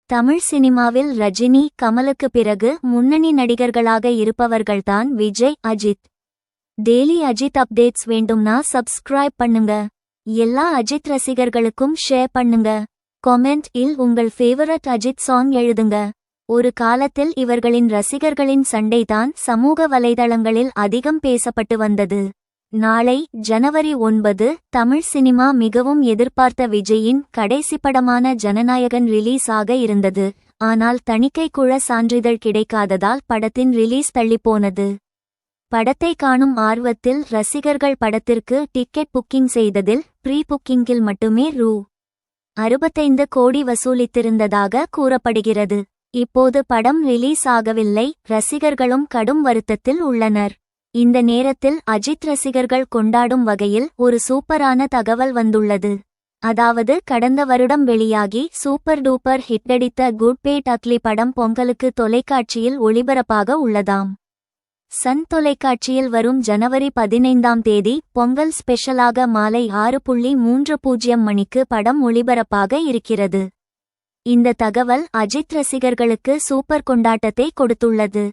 தமிழ் சினிமாவில் ரஜினி, கமலுக்கு பிறகு முன்னணி நடிகர்களாக இருப்பவர்கள்தான் விஜய், அஜித். டெய்லி அஜித் அப்டேட்ஸ் வேண்டும்னா சப்ஸ்கிரைப் பண்ணுங்க. எல்லா அஜித் ரசிகர்களுக்கும் ஷேர் பண்ணுங்க. கமெண்ட் இல் உங்கள் ஃபேவரட் அஜித் சாங் எழுதுங்க. ஒரு காலத்தில் இவர்களின் ரசிகர்களின் சண்டைதான் சமூக வலைதளங்களில் அதிகம் பேசப்பட்டு வந்தது. நாளை ஜனவரி 9 தமிழ் சினிமா மிகவும் எதிர்பார்த்த விஜயின் கடைசி படமான ஜனநாயகன் ரிலீஸ் ஆக இருந்தது. ஆனால் தணிக்கைக்குழ சான்றிதழ் கிடைக்காததால் படத்தின் ரிலீஸ் தள்ளிப்போனது. படத்தை காணும் ஆர்வத்தில் ரசிகர்கள் படத்திற்கு டிக்கெட் புக்கிங் செய்ததில் ப்ரீ புக்கிங்கில் மட்டுமே ரூ.65 கோடி வசூலித்திருந்ததாக கூறப்படுகிறது. இப்போது படம் ரிலீஸ் ஆகவில்லை. ரசிகர்களும் கடும் வருத்தத்தில் உள்ளனர். இந்த நேரத்தில் அஜித் ரசிகர்கள் கொண்டாடும் வகையில் ஒரு சூப்பரான தகவல் வந்துள்ளது. அதாவது கடந்த வருடம் வெளியாகி சூப்பர் டூப்பர் ஹிட்டடித்த குட் பேட் அக்லி படம் பொங்கலுக்கு தொலைக்காட்சியில் ஒளிபரப்பாக உள்ளதாம். சன் தொலைக்காட்சியில் வரும் ஜனவரி 15 பொங்கல் ஸ்பெஷலாக மாலை 6:30 மணிக்கு படம் ஒளிபரப்பாக இருக்கிறது. இந்த தகவல் அஜித் ரசிகர்களுக்கு சூப்பர் கொண்டாட்டத்தை கொடுத்துள்ளது.